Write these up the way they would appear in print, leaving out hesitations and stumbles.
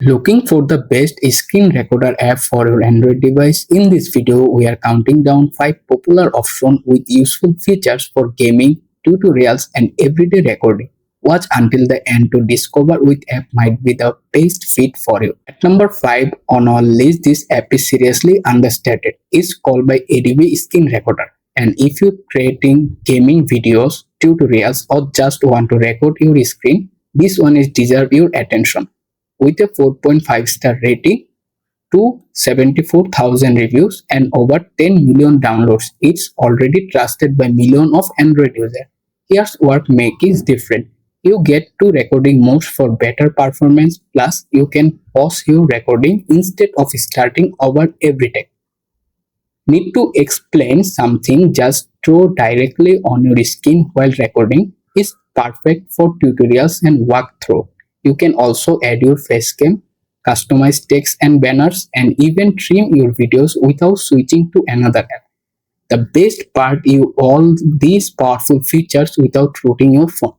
Looking for the best screen recorder app for your Android device? In this video, we are counting down 5 popular options with useful features for gaming, tutorials, and everyday recording. Watch until the end to discover which app might be the best fit for you. At number 5 on our list, this app is seriously understated. It's called by ADB Screen Recorder. And if you're creating gaming videos, tutorials, or just want to record your screen, this one is deserve your attention. With a 4.5-star rating, 274,000 reviews, and over 10 million downloads, it's already trusted by millions of Android users. Here's what makes it different. You get 2 recording modes for better performance, plus you can pause your recording instead of starting over every time. Need to explain something, just throw directly on your screen while recording. Is perfect for tutorials and walkthrough. You can also add your facecam, customize text and banners, and even trim your videos without switching to another app. The best part, you all these powerful features without rooting your phone.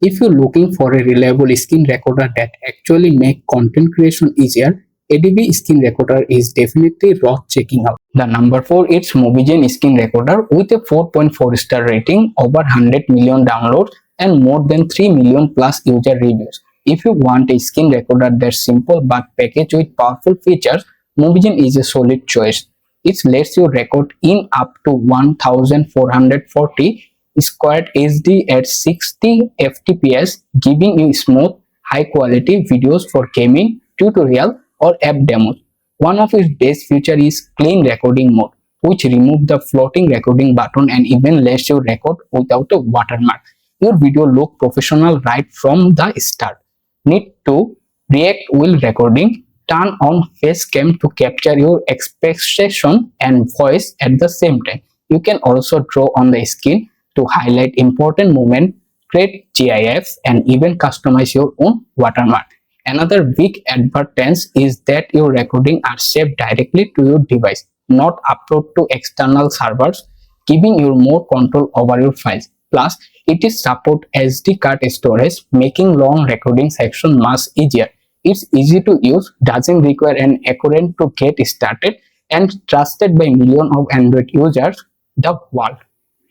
If you're looking for a reliable screen recorder that actually make content creation easier, ADB Screen Recorder is definitely worth checking out. The number 4 is Moven Screen Recorder with a 4.4-star rating, over 100 million downloads, and more than 3 million plus user reviews. If you want a screen recorder that's simple but packaged with powerful features, Moven is a solid choice. It lets you record in up to 1440 squared HD at 60 fps, giving you smooth, high-quality videos for gaming, tutorial, or app demos. One of its best features is Clean Recording Mode, which removes the floating recording button and even lets you record without a watermark. Your video looks professional right from the start. Need to react while recording? Turn on facecam to capture your expression and voice at the same time. You can also draw on the screen to highlight important moments, create GIFs, and even customize your own watermark. Another big advantage is that your recordings are saved directly to your device, not uploaded to external servers, giving you more control over your files. Plus, it is support SD card storage, making long recording sections much easier. It's easy to use, doesn't require an account to get started, and trusted by millions of Android users the world.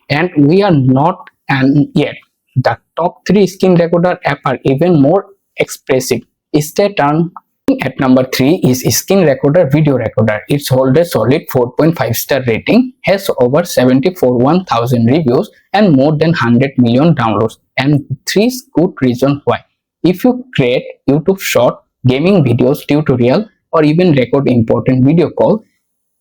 And we are not yet. The top 3 screen recorder apps are even more expressive. Stay tuned. At number 3 is Screen Recorder Video Recorder. It holds a solid 4.5-star rating, has over 74,000 reviews, and more than 100 million downloads. And 3 good reasons why. If you create YouTube short, gaming videos, tutorial, or even record important video call,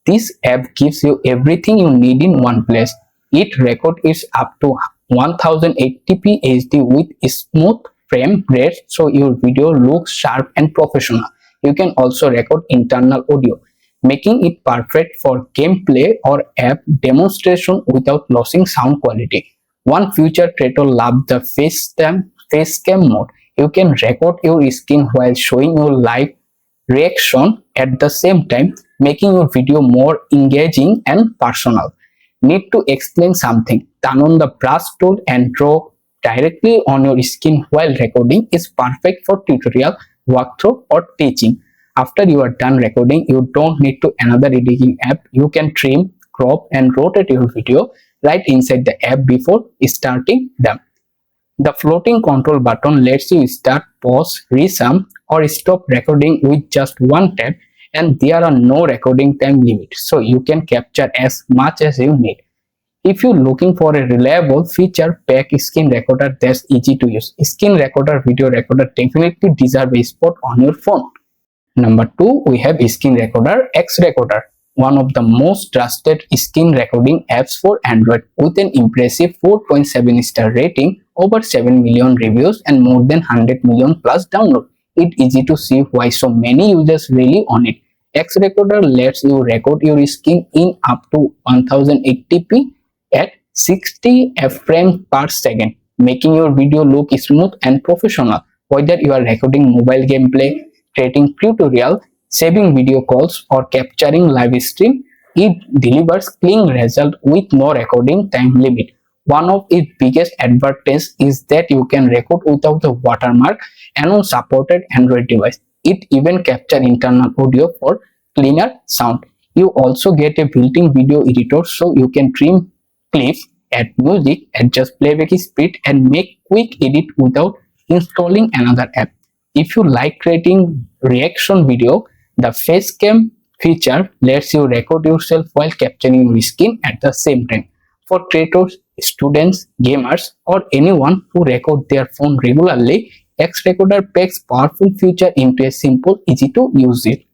this app gives you everything you need in one place. It records up to 1080p HD with smooth frame rate, so your video looks sharp and professional. You can also record internal audio, making it perfect for gameplay or app demonstration without losing sound quality. One feature creator loves the facecam mode. You can record your screen while showing your live reaction at the same time, making your video more engaging and personal. Need to explain something? Turn on the brush tool and draw directly on your screen while recording. Is perfect for tutorial, walkthrough, or teaching. After you are done recording, you don't need to another editing app. You can trim, crop, and rotate your video right inside the app before starting them. The floating control button lets you start, pause, resume, or stop recording with just one tap, and there are no recording time limits, so you can capture as much as you need. If you're looking for a reliable feature-packed screen recorder that's easy to use, Screen Recorder Video Recorder definitely deserves a spot on your phone. Number 2, we have Screen Recorder XRecorder, one of the most trusted screen recording apps for Android, with an impressive 4.7-star rating, over 7 million reviews, and more than 100 million plus downloads. It's easy to see why so many users rely on it. XRecorder lets you record your screen in up to 1080p at 60 frames per second, making your video look smooth and professional. Whether you are recording mobile gameplay, creating tutorial, saving video calls, or capturing live stream, it delivers clean results with no recording time limit. One of its biggest advantages is that you can record without a watermark and on supported Android device. It even captures internal audio for cleaner sound. You also get a built-in video editor so you can trim clips, add music, adjust playback speed, and make quick edit without installing another app. If you like creating reaction video, the facecam feature lets you record yourself while capturing your skin at the same time. For creators, students, gamers, or anyone who record their phone regularly, XRecorder packs powerful feature into a simple, easy to use it.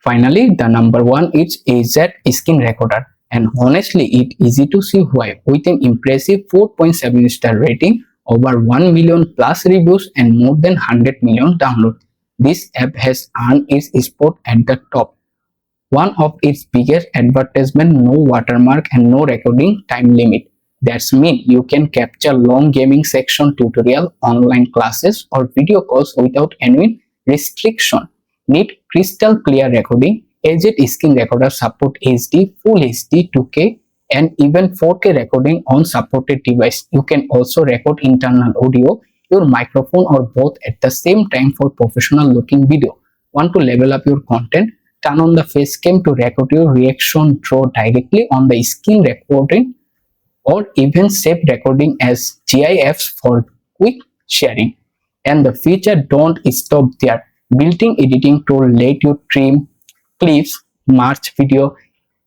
Finally, the number one is AZ Screen Recorder, and honestly, it's easy to see why. With an impressive 4.7 star rating, over 1 million plus reviews, and more than 100 million downloads, this app has earned its spot at the top. One of its biggest advertisement: no watermark and no recording time limit. That's mean you can capture long gaming section, tutorial, online classes, or video calls without any restriction. Need crystal clear recording? AZ Screen Recorder support HD, Full HD, 2K, and even 4K recording on supported device. You can also record internal audio, your microphone, or both at the same time for professional looking video. Want to level up your content? Turn on the facecam to record your reaction, draw directly on the screen recording, or even save recording as GIFs for quick sharing. And the feature don't stop there. Built-in editing tool let you trim clips, merge video,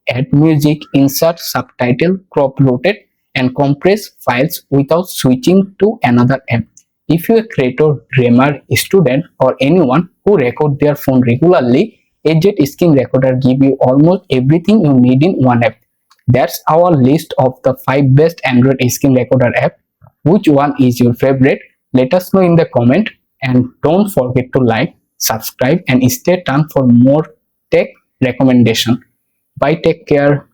add music, insert subtitle, crop, rotate, and compress files without switching to another app. If you're a creator, gamer, student, or anyone who record their phone regularly, AZ Screen Recorder give you almost everything you need in one app. That's our list of the 5 best Android screen recorder app. Which one is your favorite? Let us know in the comment, and don't forget to like, subscribe, and stay tuned for more tech recommendation. Bye, take care.